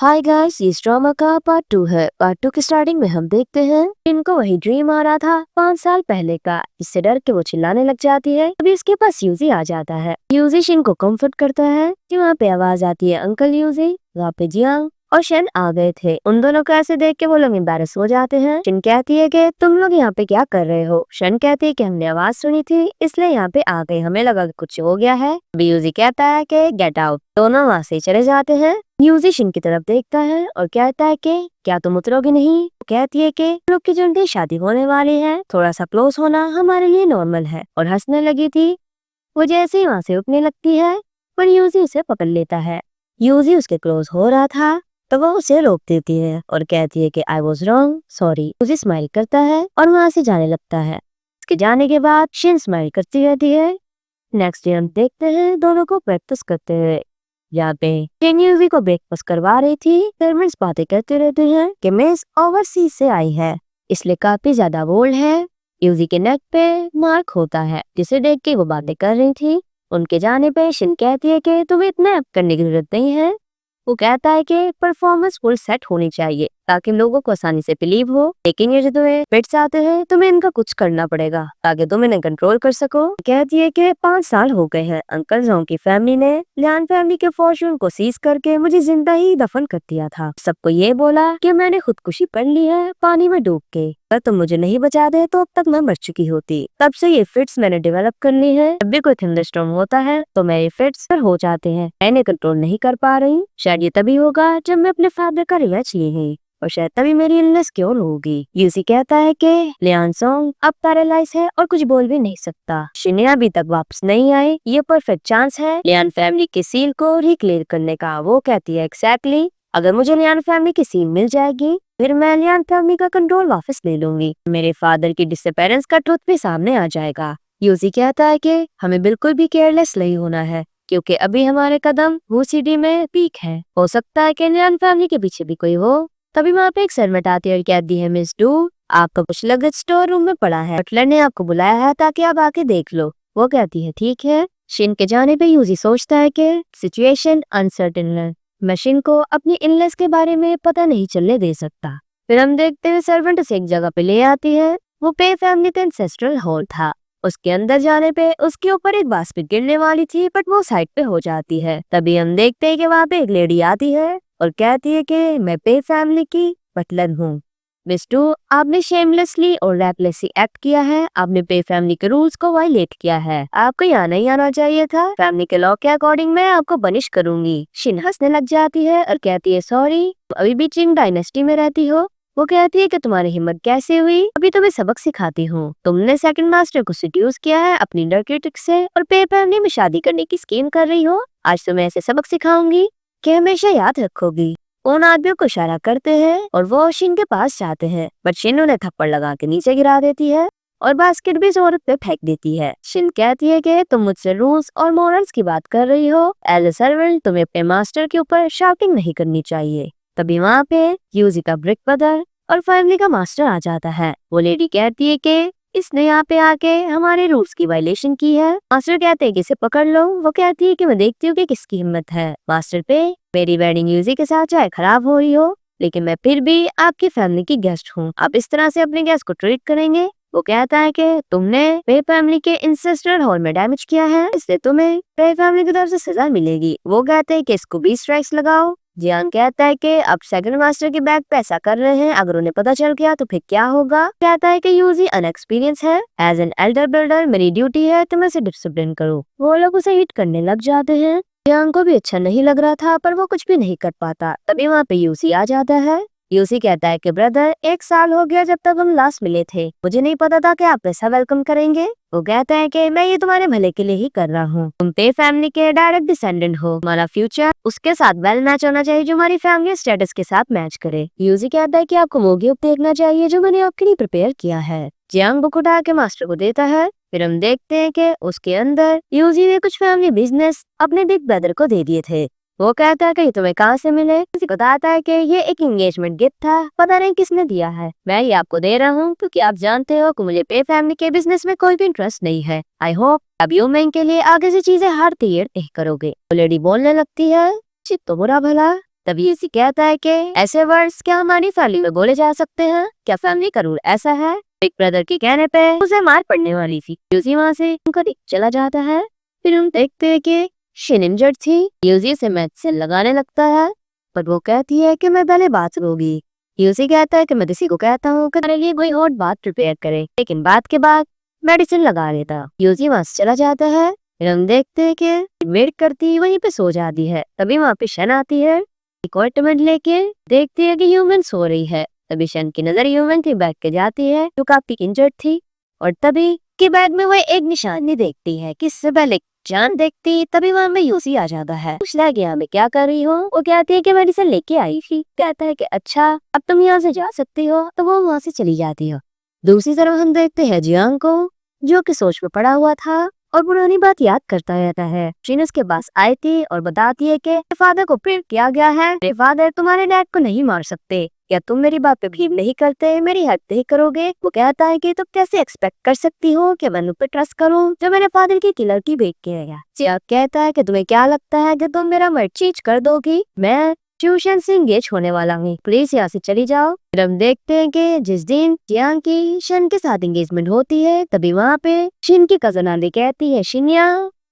Hi guys, ये drama का part 2 है। पार्ट 2 की स्टार्टिंग में हम देखते हैं इनको वही ड्रीम आ रहा था 5 साल पहले का। इससे डर के वो चिल्लाने लग जाती है। अभी उसके पास यूजी आ जाता है। यूजी शिन को कंफर्ट करता है कि वहाँ पे आवाज आती है, अंकल यूजी। वहाँ पे जियांग और शन आ गए थे। उन दोनों को ऐसे देख के वो लोग एम्बैरस हो जाते हैं। शिन कहती है कि तुम लोग यहाँ पे क्या कर रहे हो। शन कहती है कि हमने आवाज सुनी थी इसलिए यहाँ पे आ गए, हमें लगा कि कुछ हो गया है। अभी यूजी कहता है कि गेट आउट। दोनों वहाँ से चले जाते हैं। यूजी शिन की तरफ देखता है और कहता है कि क्या तुम उतरोगे नहीं। कहती है कि लोग की जल्दी शादी होने वाली है, थोड़ा सा क्लोज होना हमारे लिए नॉर्मल है, और हंसने लगी थी। वो जैसे ही वहाँ से उठने लगती है पर यूजी उसे पकड़ लेता है। यूजी उसके क्लोज हो रहा था तो वो उसे रोक देती है और कहती है कि आई वॉज रॉन्ग, सॉरी। यूजी स्माइल करता है और वहाँ से जाने लगता है। उसके जाने के बाद शिन स्माइल करती रहती है। नेक्स्ट डे हम देखते हैं दोनों को प्रैक्टिस करते हुए। यहाँ पे जेन यूजी को ब्रेकफास्ट करवा रही थी। सर्वेंट्स बातें करते रहते हैं कि मिस ओवरसीज से आई है, इसलिए काफी ज्यादा बोल्ड है। यूजी के नेक पे मार्क होता है जिसे देख के वो बातें कर रही थी। उनके जाने पे शिन कहती है कि तुम्हें इतना ऐप करने की जरूरत नहीं है। वो कहता है कि परफॉर्मेंस फुल सेट होनी चाहिए ताकि लोगों को आसानी से बिलीव हो, लेकिन ये जो तुम्हें फिट्स आते हैं तुम्हें इनका कुछ करना पड़ेगा ताकि तुम इन्हें कंट्रोल कर सको। कहती है कि 5 साल हो गए हैं, अंकल जोंग की फैमिली ने लियान फैमिली के फॉर्च्यून को सीज करके मुझे जिंदा ही दफन कर दिया था। सबको ये बोला कि मैंने खुदकुशी कर ली है पानी में डूब के, अगर तुम मुझे नहीं बचा दे तो अब तक मैं मर चुकी होती। तब से ये फिट्स मैंने डेवलप कर ली है। जब भी कोई थंडरस्टॉर्म होता है तो मेरे फिट्स हो जाते हैं, मैंने कंट्रोल नहीं कर पा रही। शायद ये तभी होगा जब मैं अपने फादर का रिवेंज लिए और शायद तभी मेरी इलनेस क्योर होगी। यूजी कहता है कि लियान सोंग अब पैरालाइज है और कुछ बोल भी नहीं सकता। शिन्या अभी तक वापस नहीं आए, ये परफेक्ट चांस है लियान फैमिली की सील को रिक्लेम करने का। वो कहती है एग्जैक्टली, अगर मुझे लियान फैमिली की सील मिल जाएगी फिर मैं लियान फैमिली का कंट्रोल वापस ले लूंगी। मेरे फादर की डिसअपेरेंस का ट्रुथ भी सामने आ जाएगा। यूजी कहता है कि हमें बिल्कुल भी केयरलेस नहीं होना है क्योंकि अभी हमारे कदम वो सिटी में पीक है। हो सकता है कि लियान फैमिली के पीछे भी कोई हो। तभी वहाँ पे एक सर्वेंट आती है और कहती है मिस डू, आपका कुछ लगेज स्टोर रूम में पड़ा है, बटलर ने आपको बुलाया है ताकि आप आके देख लो। वो कहती है ठीक है। शिन के जाने पे यूजी सोचता है कि सिचुएशन अनसर्टेन है, मैं शिन को अपनी इलनेस के बारे में पता नहीं चलने दे सकता। फिर हम देखते हैं सर्वेंट उसे एक जगह पे ले आती है। वो पे फैमिली का एंसेस्ट्रल हॉल था। उसके अंदर जाने पे उसके ऊपर एक बास्केट गिरने वाली थी बट वो साइड पे हो जाती है। तभी हम देखते हैं कि वहाँ पे एक लेडी आती है और कहती है कि मैं पे फैमिली की बटलर हूँ। मिस टू, आपने शेमलेसली और रैपलेसली एक्ट किया है, आपने पे फैमिली के रूल्स को वायलेट किया है, आपको यहाँ नहीं आना चाहिए था। फैमिली के लॉ के अकॉर्डिंग मैं आपको पनिश करूंगी। शिन हंसने लग जाती है और कहती है सॉरी, अभी भी चिंग डायनेस्टी में रहती हो। वो कहती है कि तुम्हारी हिम्मत कैसे हुई, अभी तुम्हें सबक सिखाती हूँ। तुमने सेकंड मास्टर को सिड्यूस किया है अपनी लड़की ट्रिक से और पे फैमिली में शादी करने की स्कीम कर रही हो। आज तुम्हें ऐसे सबक सिखाऊंगी कि हमेशा याद रखोगी। उन आदमियों को इशारा करते हैं और वो शिन के पास जाते हैं बट शिन उन्हें थप्पड़ लगा के नीचे गिरा देती है और बास्केट भी उस औरत पे फेंक देती है। शिन कहती है कि तुम मुझसे रूल्स और मॉरल्स की बात कर रही हो, एज ए सर्वेंट तुम्हें अपने मास्टर के ऊपर शाउटिंग नहीं करनी चाहिए। तभी वहाँ पे यूजी का ब्रिक ब्रदर और फैमिली का मास्टर आ जाता है। वो लेडी कहती है कि इसने यहाँ पे आके हमारे रूल्स की वायलेशन की है। मास्टर कहते हैं कि इसे पकड़ लो। वो कहती है कि मैं देखती हूँ कि किसकी हिम्मत है। मास्टर पे मेरी वेडिंग यूजी के साथ चाहे खराब हो रही हो लेकिन मैं फिर भी आपकी फैमिली की गेस्ट हूँ, आप इस तरह से अपने गेस्ट को ट्रीट करेंगे। वो कहता है कि तुमने पे फैमिली के इंसेस्ट्रल हॉल में डैमेज किया है, इसलिए तुम्हें पे फैमिली की तरफ से सजा मिलेगी। वो कहते हैं कि इसको 20 स्ट्राइक्स लगाओ। जियांग कहता है कि अब सेकंड मास्टर के बैग पे ऐसा कर रहे हैं, अगर उन्हें पता चल गया तो फिर क्या होगा। कहता है कि यूजी अनएक्सपीरियंस है, एज एन एल्डर बिल्डर मेरी ड्यूटी है तुम इसे डिसिप्लिन करो। वो लोग उसे हिट करने लग जाते हैं। जियांग को भी अच्छा नहीं लग रहा था पर वो कुछ भी नहीं कर पाता। तभी वहाँ पे यूसी आ जाता है। यूसी कहता है कि ब्रदर 1 साल हो गया जब तक हम लास्ट मिले थे, मुझे नहीं पता था कि आप ऐसा वेलकम करेंगे। वो कहता है कि मैं ये तुम्हारे भले के लिए ही कर रहा हूँ, तुम पे फैमिली के डायरेक्ट डिसेंडेंट हो, हमारा फ्यूचर उसके साथ वेल मैच होना चाहिए जो हमारी फैमिली स्टेटस के साथ मैच करे। यूजी कहता है कि आपको वो गिफ्ट देखना चाहिए जो मैंने आपके लिए प्रिपेयर किया है। जियांग बुक उठा के मास्टर को देता है। फिर हम देखते हैं कि उसके अंदर यूजी ने कुछ फैमिली बिजनेस अपने बिग ब्रदर को दे दिए थे। वो कहता है कि तुम्हें कहाँ से मिले। किसी को बताता है कि ये एक एंगेजमेंट गिफ्ट था, पता नहीं किसने दिया है, मैं ये आपको दे रहा हूँ क्योंकि आप जानते हो कि मुझे पे फैमिली के बिजनेस में कोई भी इंटरेस्ट नहीं है। आई होप अब यू मैं के लिए आगे से चीजें हारती नहीं करोगे। लेडी बोलने लगती है चित तो बुरा भला, तभी यूजी कहता है कि ऐसे वर्ड्स क्या हमारी फैमिली में बोले जा सकते हैं? क्या फैमिली का रूल ऐसा है? बिग ब्रदर के कहने पे उसे मार पड़ने वाली थी। यूजी वहाँ से उनको चला जाता है। फिर हम देखते हैं कि शिन इंजर्ड थी। यूजी से मेडिसिन लगाने लगता है, पर वो कहती है कि मैं पहले बात करूंगी। यूजी कहता है कि मैं किसी को कहता हूँ कि मेरे लिए कोई हॉट बात प्रिपेयर करे, लेकिन बात के बाद मेडिसिन लगा लेता। यूजी वहाँ से चला जाता है। फिर हम देखते हैं कि वेट करती वहीं पे सो जाती है। तभी वहाँ पे शन आती है, एक ऑर्नामेंट लेके। देखती है कि ह्यूमन सो रही है। तभी शन की नजर ह्यूमन के बैग के जाती है जो काफी इंजर्ड थी, और तभी के बैग में वह एक निशानी देखती है कि इससे पहले जान देखती। तभी वहाँ में यूसी आ जाता है। पूछता है कि यहाँ में क्या कर रही हो? वो कहती है कि मेडिसिन लेके आई थी। कहता है कि अच्छा, अब तुम यहाँ से जा सकती हो। तो वो वहाँ से चली जाती हो। दूसरी तरफ हम देखते हैं जियांग को, जो कि सोच में पड़ा हुआ था और पुरानी बात याद करता रहता है। शिन उसके पास आई थी और बताती है कि फादर को प्रेयर किया गया है, मेरे फादर तुम्हारे डैड को नहीं मार सकते। क्या तुम मेरी बात पे बिलीव नहीं करते? मेरी हेल्प नहीं करोगे? वो कहता है कि तुम कैसे एक्सपेक्ट कर सकती हो कि मैं उन पे ट्रस्ट करूं जो मैंने फादर की किलर की बेट किया गया। जियांग कहता है कि तुम्हें क्या लगता है कि तुम मेरा मर्ड चीज कर दोगी? मैं ट्यूशन से इंगेज होने वाला हूँ, प्लीज यहाँ से चली जाओ। फिर हम देखते हैं कि जिस दिन जियांग की शन के साथ एंगेजमेंट होती है, तभी वहाँ पे शिन की कजन आली कहती है शिन्या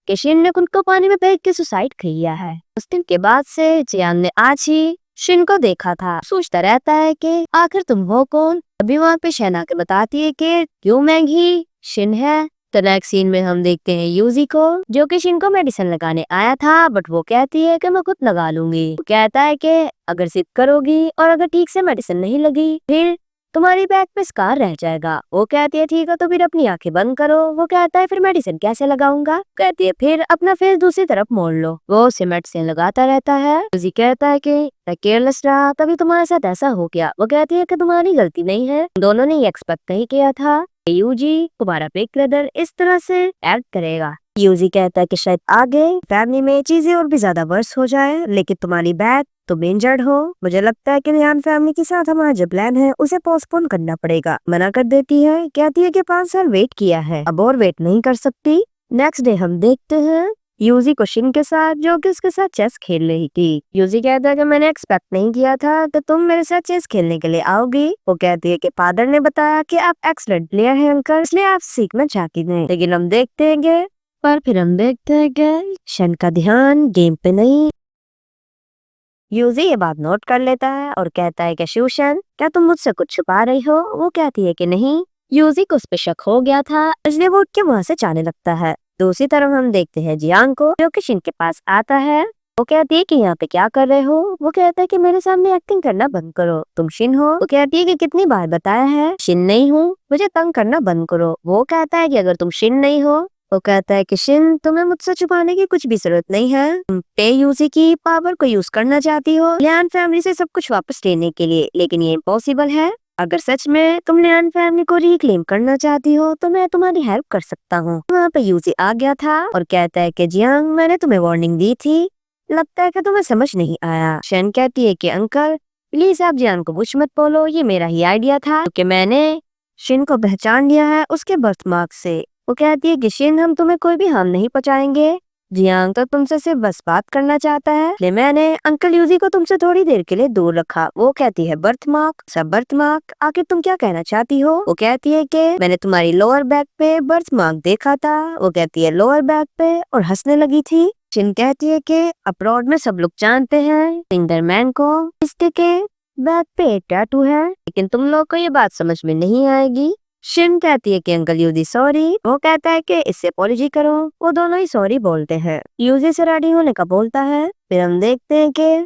कि शिन ने खुद को पानी में फेंक के सुसाइड किया है। उस दिन के बाद से जियांग ने आज ही शिन को देखा था। सोचता रहता है कि आखिर तुम हो कौन? अभी वहाँ पे शहना के बताती है कि क्यों मैंग ही शिन है। तो नेक्स्ट सीन में हम देखते हैं यूजी को, जो कि शिन को मेडिसिन लगाने आया था, बट वो कहती है कि मैं खुद लगा लूंगी। वो कहता है कि अगर जिद करोगी और अगर ठीक से मेडिसिन नहीं लगी फिर तुम्हारी बैक पे स्कार रह जाएगा। वो कहती है ठीक है, तो फिर अपनी आंखें बंद करो। वो कहता है फिर मेडिसिन कैसे लगाऊंगा? कहती है फिर अपना फेस दूसरी तरफ मोड़ लो। वो उसे मेडिसिन लगाता रहता है। यूजी कहता है कि मैं केयरलेस रहा तभी तुम्हारे साथ ऐसा हो गया। वो कहती है कि तुम्हारी गलती नहीं है, दोनों ने ये एक्सपेक्ट नहीं किया था यूजी तुम्हारा बिग ब्रदर इस तरह से एक्ट करेगा। यूजी कहता है कि शायद आगे फैमिली में चीजें और भी ज्यादा वर्स हो जाए, लेकिन तुम्हारी बैक तुम इंजर्ड हो। मुझे लगता है कि लियान फैमिली के साथ हमारा जो प्लान है उसे पोस्टपोन करना पड़ेगा। मना कर देती है, कहती है कि 5 साल वेट किया है, अब और वेट नहीं कर सकती। नेक्स्ट डे हम देखते हैं यूजी को शिन के साथ, जो कि उसके साथ चेस खेल रही थी। यूजी कहता है कि मैंने एक्सपेक्ट नहीं किया था कि तुम मेरे साथ चेस खेलने के लिए आओगी। वो कहती है कि फादर ने बताया कि आप एक्सलेंट प्लेयर हैं अंकल, इसलिए आप सीखना चाहती हैं। लेकिन हम देखते हैं पर फिर हम देखते हैं कि शिन का ध्यान गेम पे नहीं। यूजी ये बात नोट कर लेता है और कहता है कि शिवशन, क्या तुम मुझसे कुछ छुपा रही हो? वो कहती है कि नहीं। यूजी को उस पे शक हो गया था, इसलिए वो उठ के वहाँ से जाने लगता है। दूसरी तरफ हम देखते हैं जियांग को, जो कि शिन के पास आता है। वो कहती है कि यहाँ पे क्या कर रहे हो? वो कहता है कि मेरे सामने एक्टिंग करना बंद करो, तुम शिन हो। वो कहती है कि कितनी बार बताया है शिन नहीं हूँ, मुझे तंग करना बंद करो। वो कहता है कि अगर तुम शिन नहीं हो। वो कहता है कि शिन, तुम्हें मुझसे छुपाने की कुछ भी जरूरत नहीं है। तुम पे यूजी की पावर को यूज करना चाहती हो लियान फैमिली से सब कुछ वापस लेने के लिए, लेकिन ये इम्पॉसिबल है। अगर सच में तुम लियान फैमिली को रिक्लेम करना चाहती हो तो मैं तुम्हारी हेल्प कर सकता हूँ। वहाँ पे यूजी आ गया था और कहता है कि जियांग, मैंने तुम्हें वार्निंग दी थी, लगता है कि तुम्हें समझ नहीं आया। शन कहती है कि अंकल प्लीज आप जियांग को कुछ मत बोलो, ये मेरा ही आइडिया था क्योंकि मैंने शिन को पहचान लिया है उसके बर्थ मार्क से। वो कहती है कि शिन, हम तुम्हें कोई भी हार्म नहीं पहुंचाएंगे, जियांग तो तुमसे सिर्फ बस बात करना चाहता है, इसलिए मैंने अंकल यूजी को तुमसे थोड़ी देर के लिए दूर रखा। वो कहती है बर्थ मार्क, सब बर्थ मार्क, आखिर तुम क्या कहना चाहती हो? वो कहती है कि मैंने तुम्हारी लोअर बैक पे बर्थ मार्क देखा था। वो कहती है लोअर बैक पे, और हंसने लगी थी। शिन कहती है कि अब्रॉड में सब लोग जानते हैं सिंडरमैन को, इसके के बैक पे एक टैटू है, लेकिन तुम लोग को ये बात समझ में नहीं आएगी। शिन कहती है कि अंकल यूजी सॉरी। वो कहता है कि इससे अपॉलॉजी करो। वो दोनों ही सॉरी बोलते हैं। यूजी से रेडी होने का बोलता है। फिर हम देखते हैं कि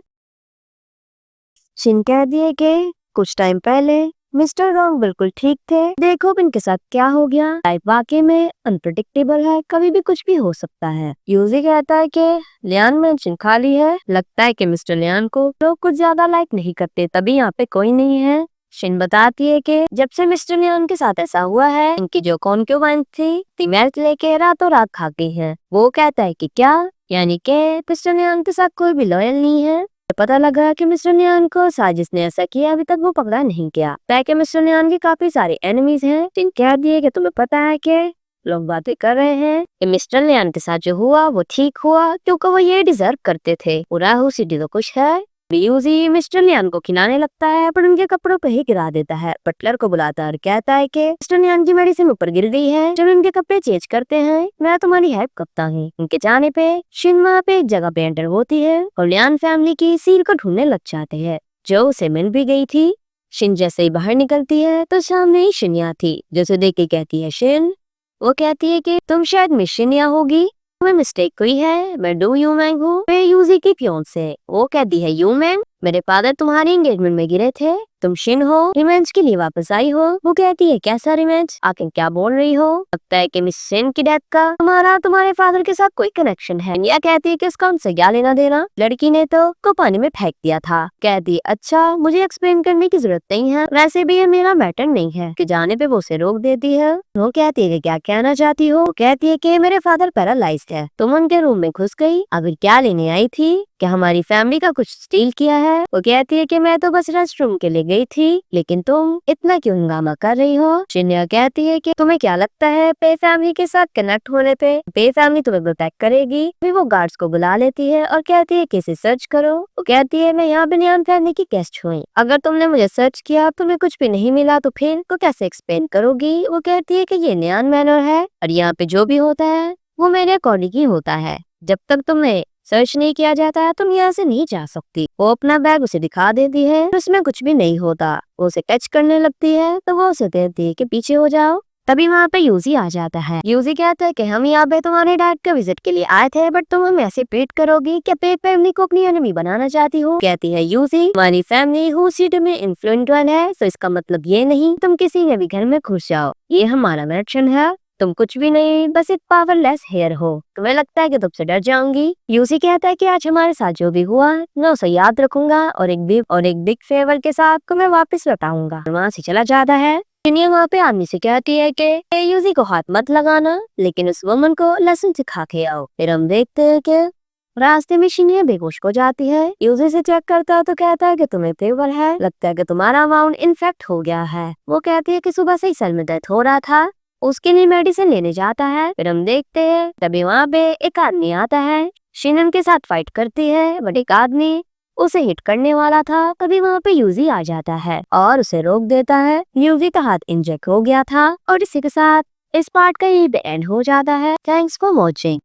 शिन कहती है कि कुछ टाइम पहले मिस्टर रॉन्ग बिल्कुल ठीक थे, देखो इनके साथ क्या हो गया। लाइफ वाकई में अनप्रेडिक्टेबल है, कभी भी कुछ भी हो सकता है। यूजी कहता है कि लियान मेंशन खाली है, लगता है कि मिस्टर लियान को लोग कुछ ज्यादा लाइक नहीं करते, तभी यहाँ पे कोई नहीं है। शिन बताती है कि जब से मिस्टर लियान के साथ ऐसा हुआ है, इनकी जो कॉन्क्यूबाइन थी वेल्थ लेके रातों रात खा गई है। वो कहता है कि क्या, यानी कि मिस्टर लियान के साथ कोई भी लॉयल नहीं है। पता लगा कि मिस्टर लियान को साजिश ने ऐसा किया, अभी तक वो पकड़ा नहीं गया। ताकि मिस्टर लियान के काफी सारे एनिमीज हैं। शिन कह दिए कि तुम्हें पता है कि लोग बातें कर रहे हैं कि मिस्टर लियान के साथ जो हुआ वो ठीक हुआ, क्योंकि वो ये डिजर्व करते थे। पूरा सिटी तो खुश है। यूजी मिस्टर लियान को खिलाने लगता है पर उनके कपड़ों पे ही गिरा देता है। बटलर को बुलाता है और कहता है कि मिस्टर लियान की मेडिसिन ऊपर गिर गई है। जब उनके कपड़े चेंज करते हैं मैं तुम्हारी हेल्प करता हूँ। उनके जाने पे शिन वहाँ पे एक जगह पे एंटर होती है और लियान फैमिली की सील को ढूंढने लग जाते हैं जो उसे मिल भी गई थी। शिन जैसे ही बाहर निकलती है तो सामने ही शिन्या थी जो उसे देख के कहती है शिन। वो कहती है कि तुम शायद मिस शिन्या होगी, तुम्हें मिस्टेक हुई है, मैं डू यूमैंग हूँ, मैं यूजी की फियांसे। वो कहती है यूमैंग, मेरे फादर तुम्हारी एंगेजमेंट में गिरे थे, तुम शिन हो, रिवेंज के लिए वापस आई हो। वो कहती है कैसा रिवेंज, आखिर क्या बोल रही हो। लगता है कि मिस शिन की डेथ का तुम्हारे फादर के साथ कोई कनेक्शन है। या कहती है कि इसका उनसे क्या लेना देना, लड़की ने तो को पानी में फेंक दिया था। कहती अच्छा मुझे एक्सप्लेन करने की जरूरत नहीं है, वैसे भी ये मेरा मैटर नहीं है। कि जाने पे वो उसे रोक देती है। वो कहती है कि क्या कहना चाहती हो। वो कहती है कि मेरे फादर पैरालाइज्ड है, तुम उनके रूम में घुस गई, आखिर क्या लेने आई थी, क्या हमारी फैमिली का कुछ स्टील किया है। वो कहती है कि मैं तो बस रेस्टरूम के लिए गई थी, लेकिन तुम इतना क्यों हंगामा कर रही हो। शिन्या कहती है कि तुम्हें क्या लगता है पे फैमिली के साथ कनेक्ट होने पे पे फैमिली तुम्हें प्रोटेक्ट करेगी। फिर वो गार्ड्स को बुला लेती है और कहती है कि इसे सर्च करो। वो कहती है मैं यहाँ लियान फैमिली की गेस्ट हुई, अगर तुमने मुझे सर्च किया तुम्हें कुछ भी नहीं मिला तो फिर को कैसे एक्सप्लेन करोगी। वो कहती है कि ये लियान मैनर है और यहाँ पे जो भी होता है वो मेरे अकॉर्डिंग ही होता है, जब तक तुम्हें सर्च नहीं किया जाता है तुम यहाँ से नहीं जा सकती। वो अपना बैग उसे दिखा देती है, उसमें कुछ भी नहीं होता। वो उसे टच करने लगती है तो वो उसे कहती है कि पीछे हो जाओ। तभी वहाँ पे यूजी आ जाता है। यूजी कहता है कि हम यहाँ पे तुम्हारे डैड का विजिट के लिए आए थे, बट तुम हमें ऐसे ट्रीट करोगी कि पे फैमिली को अपनी एनिमी बनाना चाहती हो। कहती है यूजी हमारी फैमिली हुसीड में इन्फ्लुएंस है, तो इसका मतलब ये नहीं तुम किसी ने भी घर में घुस जाओ, ये हमारा मिशन है, तुम कुछ भी नहीं बस एक पावरलेस हेयर हो। तुम्हें लगता है कि तुमसे डर जाऊंगी। यूसी कहता है कि आज हमारे साथ जो भी हुआ मैं उसे याद रखूंगा और एक बिग फेवर के साथ को मैं वापस लौटाऊंगा। वहाँ से चला जाता है। शिन्या वहाँ पे आदमी से कहती है कि यूजी को हाथ मत लगाना, लेकिन उस वुमन को लेसन सिखा के आओ। फिर हम देखते हैं कि रास्ते में शिन्या बेहोश हो जाती है। यूजी से चेक करता है तो कहता है कि तुम्हें फेवर है, लगता है कि तुम्हारा अमाउंट इन्फेक्ट हो गया है। वो कहती है कि सुबह से ही सर में दर्द हो रहा था, उसके लिए मेडिसिन लेने जाता है। फिर हम देखते हैं तभी वहाँ पे एक आदमी आता है, शिनन के साथ फाइट करती है, बट एक आदमी उसे हिट करने वाला था। तभी वहाँ पे यूजी आ जाता है और उसे रोक देता है। यूजी का हाथ इंजेक्ट हो गया था और इसी के साथ इस पार्ट का ये एंड हो जाता है। Thanks for watching.